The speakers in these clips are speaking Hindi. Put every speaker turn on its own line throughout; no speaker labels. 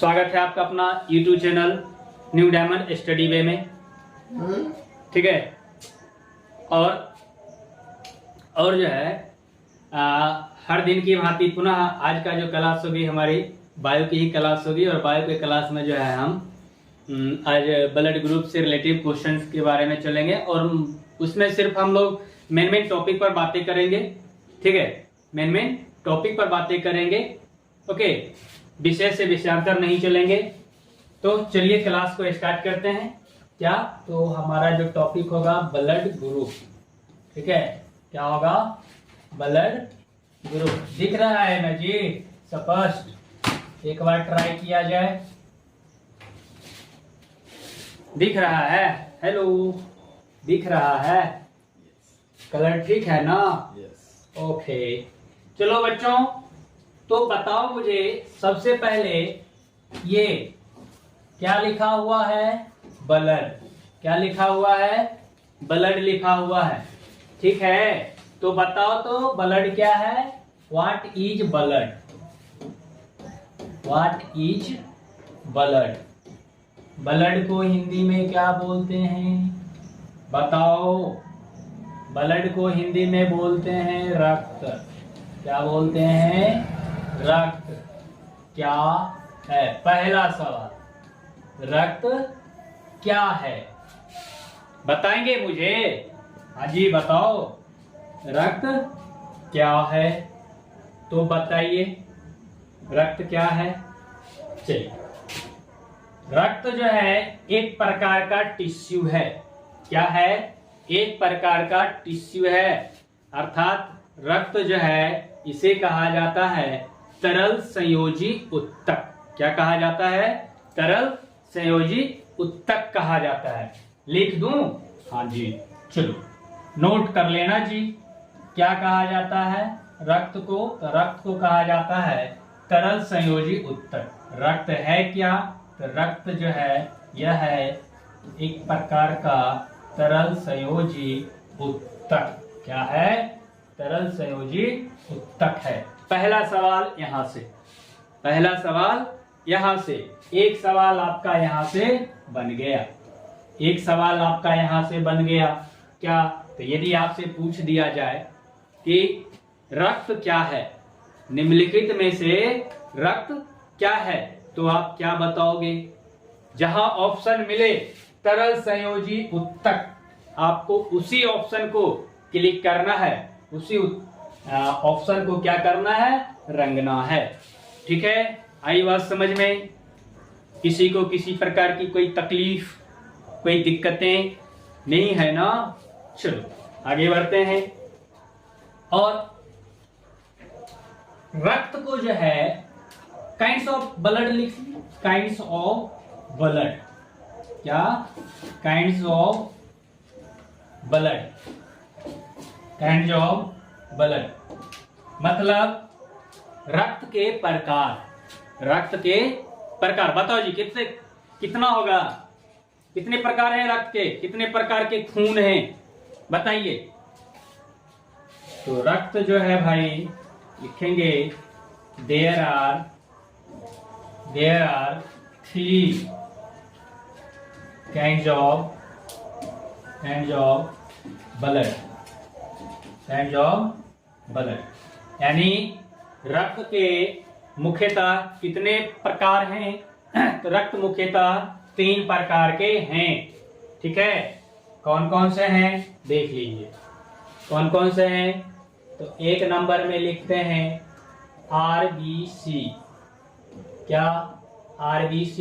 स्वागत है आपका अपना YouTube channel new diamond study way में। ठीक है। और जो है हर दिन की भांति पुनः आज का जो क्लास होगी हमारी बायो की ही क्लास होगी और बायो के क्लास में जो है हम आज ब्लड ग्रुप से रिलेटिव क्वेश्चंस के बारे में चलेंगे और उसमें सिर्फ हम लोग मेन टॉपिक पर बातें करेंगे। ठीक है, मेन टॉपिक पर बातें करेंगे। ओके, विषय से विषयांतर नहीं चलेंगे। तो चलिए क्लास को स्टार्ट करते हैं। क्या तो हमारा जो टॉपिक होगा ब्लड ग्रुप। ठीक है, क्या होगा? Blood group. दिख रहा है ना जी स्पष्ट? एक बार ट्राई किया जाए। दिख रहा है? हेलो, दिख रहा है? कलर ठीक है ना? ओके, चलो बच्चों, तो बताओ मुझे सबसे पहले ये क्या लिखा हुआ है? ब्लड। क्या लिखा हुआ है? ब्लड लिखा हुआ है। ठीक है, तो बताओ तो ब्लड क्या है? What is blood? What is blood? Blood को हिंदी में क्या बोलते हैं? बताओ। ब्लड को हिंदी में बोलते हैं रक्त। क्या बोलते हैं? रक्त। क्या है? पहला सवाल, रक्त क्या है? बताएंगे मुझे? हाँ जी बताओ, रक्त क्या है? तो बताइए रक्त क्या है। चलिए, रक्त जो है एक प्रकार का टिश्यू है। क्या है? एक प्रकार का टिश्यू है। अर्थात रक्त जो है इसे कहा जाता है तरल संयोजी उत्तक। क्या कहा जाता है? तरल संयोजी उत्तक कहा जाता है। लिख दूं? हाँ जी, चलो नोट कर लेना जी। क्या कहा जाता है रक्त को? तो रक्त को कहा जाता है तरल संयोजी उत्तक। रक्त है क्या? तो रक्त जो है यह है एक प्रकार का तरल संयोजी उत्तक। क्या है? तरल संयोजी उत्तक है। पहला सवाल यहां से, पहला सवाल यहां से। एक सवाल आपका यहां से बन गया। एक सवाल आपका यहां से बन गया। क्या? तो यदि आपसे पूछ दिया जाए कि रक्त क्या है, निम्नलिखित में से रक्त क्या है, तो आप क्या बताओगे? जहां ऑप्शन मिले तरल संयोजी उत्तक, आपको उसी ऑप्शन को क्लिक करना है, उसी ऑप्शन को क्या करना है? रंगना है। ठीक है, आई बात समझ में? किसी को किसी प्रकार की कोई तकलीफ, कोई दिक्कतें नहीं है ना? चलो आगे बढ़ते हैं। और रक्त को जो है काइंड्स ऑफ ब्लड लिख, काइंड्स ऑफ ब्लड। क्या? Kinds of blood. Kinds of blood मतलब रक्त के प्रकार। रक्त के प्रकार बताओ जी, कितना होगा? कितने प्रकार हैं रक्त के? कितने प्रकार के खून हैं? बताइए। तो रक्त जो है भाई लिखेंगे there are 3 kinds of blood. Kinds of blood यानी रक्त के मुख्यतः कितने प्रकार हैं? तो रक्त मुख्यतः 3 प्रकार के हैं। ठीक है, कौन कौन से हैं देख लीजिए। कौन कौन से हैं? तो एक नंबर में लिखते हैं RBC। क्या? RBC।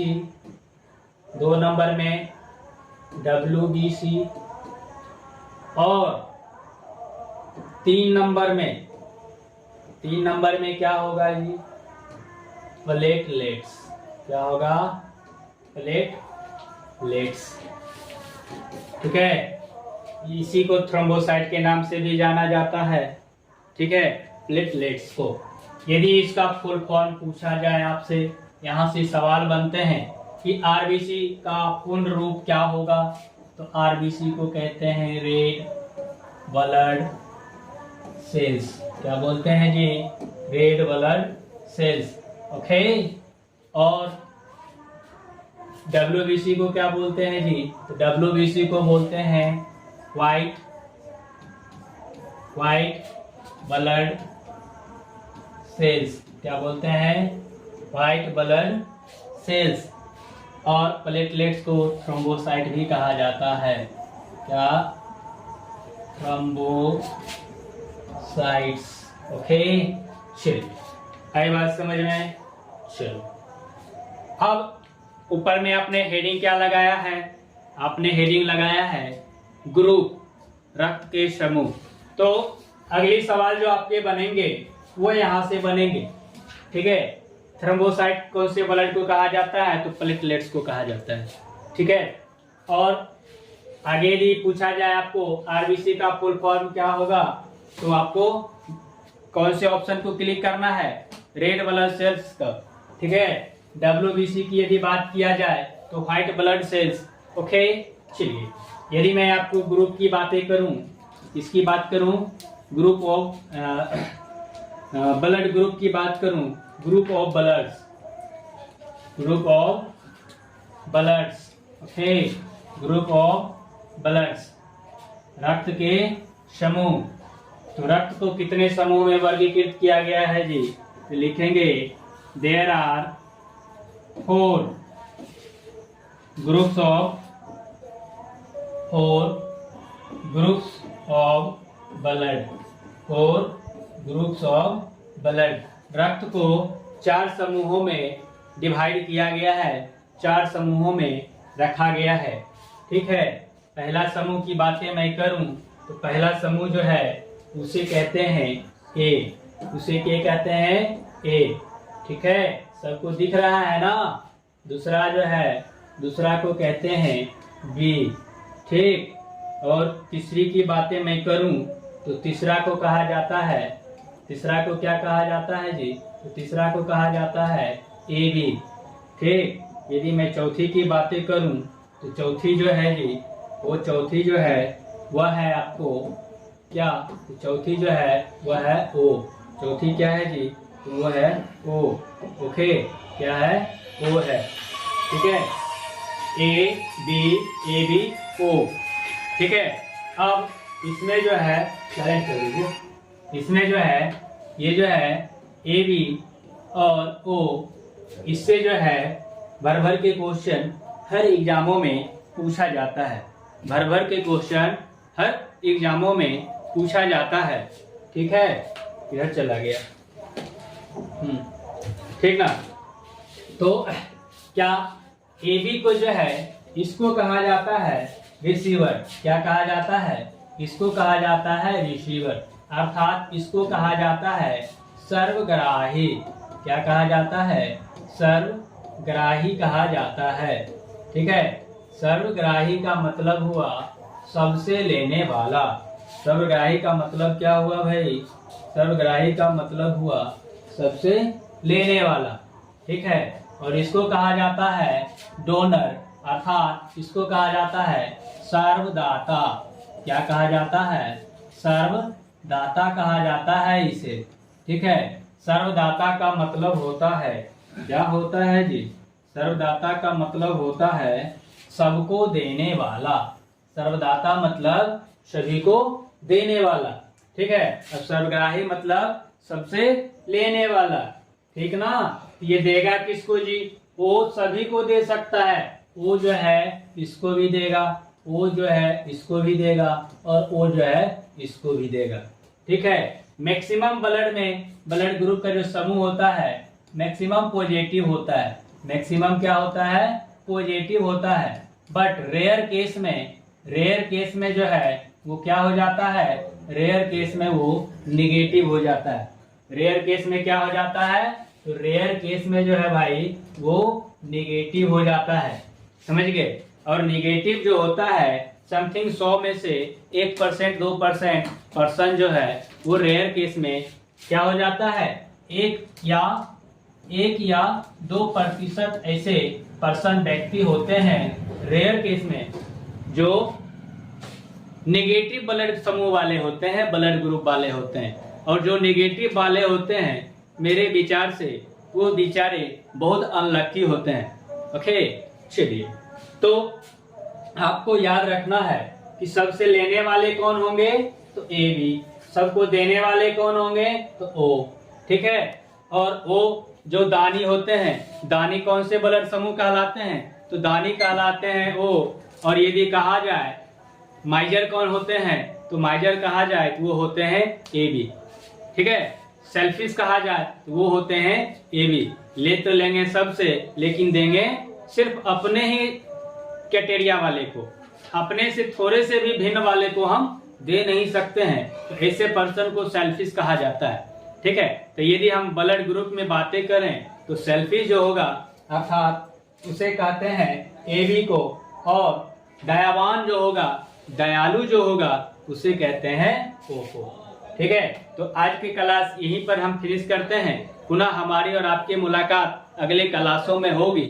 2 नंबर में WBC और 3 नंबर में क्या होगा जी? प्लेटलेट्स। क्या होगा? प्लेटलेट्स। ठीक है, इसी को थ्रोम्बोसाइट के नाम से भी जाना जाता है। ठीक है, प्लेटलेट्स को। यदि इसका फुल फॉर्म पूछा जाए आपसे, यहां से सवाल बनते हैं कि RBC का पूर्ण रूप क्या होगा? तो RBC को कहते हैं रेड ब्लड सेल्स। क्या बोलते हैं जी? Red blood cells. ओके, और WBC को क्या बोलते हैं जी? तो WBC को बोलते हैं व्हाइट ब्लड सेल्स। क्या बोलते हैं? White blood cells. और प्लेटलेट्स को थ्रोम्बोसाइट भी कहा जाता है। क्या? थ्रोम्बोसाइट्स। ओके, चलिए आई बात समझ में? चलो, अब ऊपर में आपने हेडिंग क्या लगाया है? आपने हेडिंग लगाया है ग्रुप, रक्त के समूह। तो अगली सवाल जो आपके बनेंगे वो यहां से बनेंगे, ठीक है। थ्रोम्बोसाइट कौन से ब्लड को कहा जाता है? तो प्लेटलेट्स को कहा जाता है, ठीक है। और आगे भी पूछा जाए आपको आरबीसी का फुल फॉर्म क्या होगा, तो आपको कौन से ऑप्शन को क्लिक करना है? रेड ब्लड सेल्स का, ठीक है। WBC की यदि बात किया जाए तो व्हाइट ब्लड सेल्स। ओके, चलिए यदि मैं आपको ग्रुप की बातें करूं, इसकी बात करूं, ग्रुप ऑफ ब्लड ग्रुप की बात करूं, group of bloods, okay, group of bloods, रक्त के समूह। तो रक्त को कितने समूह में वर्गीकृत किया गया है जी? तो लिखेंगे there are 4 groups of blood, 4 groups of blood. रक्त को 4 समूहों में डिवाइड किया गया है, 4 समूहों में रखा गया है, ठीक है। पहला समूह की बातें मैं करूं तो पहला समूह जो है उसे कहते हैं ए, उसे क्या कहते हैं? ए, ठीक है, सबको दिख रहा है ना। दूसरा जो है, दूसरा को कहते हैं बी, ठीक। और तीसरी की बातें मैं करूं तो तीसरा को कहा जाता है, तीसरा को क्या कहा जाता है जी? तो तीसरा को कहा जाता है ए बी, ठीक। यदि मैं चौथी की बातें करूं तो चौथी जो है जी, वो चौथी जो है वह है आपको क्या? तो चौथी जो है वह है ओ। चौथी क्या है जी? तो वो है ओ, ओके, क्या है? ओ है, ठीक है। ए बी ओ, ठीक है। अब इसमें जो है चैलेंज कर लीजिए, इसमें जो है ये जो है ए बी और ओ, इससे जो है भर भर के क्वेश्चन हर एग्जामों में पूछा जाता है, भर भर के क्वेश्चन हर एग्जामों में पूछा जाता है, ठीक है। इधर चला गया, ठीक ना। तो क्या ए बी को जो है इसको कहा जाता है रिसीवर। क्या कहा जाता है? इसको कहा जाता है रिसीवर, अर्थात इसको कहा जाता है सर्वग्राही। क्या कहा जाता है? सर्वग्राही कहा जाता है, ठीक है। सर्वग्राही का मतलब हुआ सबसे लेने वाला। सर्वग्राही का मतलब क्या हुआ भाई? सर्वग्राही का मतलब हुआ सबसे लेने वाला, ठीक है। और इसको कहा जाता है डोनर, अर्थात इसको कहा जाता है सर्वदाता। क्या कहा जाता है? सर्वदाता कहा जाता है इसे, ठीक है। सर्वदाता का मतलब होता है, क्या होता है जी? सर्वदाता का मतलब होता है सबको देने वाला। सर्वदाता मतलब सभी को देने वाला, ठीक है। अब सर्वग्राही मतलब सबसे लेने वाला, ठीक ना। ये देगा किसको जी? वो सभी को दे सकता है। वो जो है इसको भी देगा, वो जो है इसको भी देगा, और वो जो है इसको भी देगा, ठीक है। मैक्सिमम ब्लड में ब्लड ग्रुप का जो समूह होता है मैक्सिमम पॉजिटिव होता है। मैक्सिमम क्या होता है? पॉजिटिव होता है। बट रेयर केस में जो है वो क्या हो जाता है? रेयर केस में वो निगेटिव हो जाता है। रेयर केस में क्या हो जाता है? तो रेयर केस में जो है भाई वो निगेटिव हो जाता है, समझ गए। और निगेटिव जो होता है समथिंग 100 में से 1% 2% पर्सन जो है वो रेयर केस में क्या हो जाता है? 1 या 2% ऐसे पर्सन व्यक्ति होते हैं रेयर केस में जो नेगेटिव ब्लड समूह वाले होते हैं, ब्लड ग्रुप वाले होते हैं। और जो नेगेटिव वाले होते हैं मेरे विचार से वो बेचारे बहुत अनलक्की होते हैं, ओके। चलिए, तो आपको याद रखना है कि सबसे लेने वाले कौन होंगे, तो ए बी, सबको देने वाले कौन होंगे, तो ओ। ठीक है, और ओ जो दानी होते हैं, दानी कौन से ब्लड समूह कहलाते हैं, तो दानी कहलाते हैं ओ। और यदि कहा जाए माइजर कौन होते हैं, तो माइजर कहा जाए तो वो होते हैं ए बी। ठीक है, सेल्फिश कहा जाए तो वो होते हैं ए बी। ले तो लेंगे सबसे, लेकिन देंगे सिर्फ अपने ही कैटेरिया वाले को, अपने से थोड़े से भी भिन्न वाले को हम दे नहीं सकते हैं, तो ऐसे पर्सन को सेल्फिश कहा जाता है। ठीक है, तो यदि हम ब्लड ग्रुप में बातें करें तो सेल्फिश जो होगा अर्थात उसे कहते हैं ए बी को, और दयावान जो होगा, दयालु जो होगा, उसे कहते हैं ओ को। ठीक है, तो आज की क्लास यहीं पर हम फिनिश करते हैं। पुनः हमारी और आपकी मुलाकात अगले क्लासों में होगी।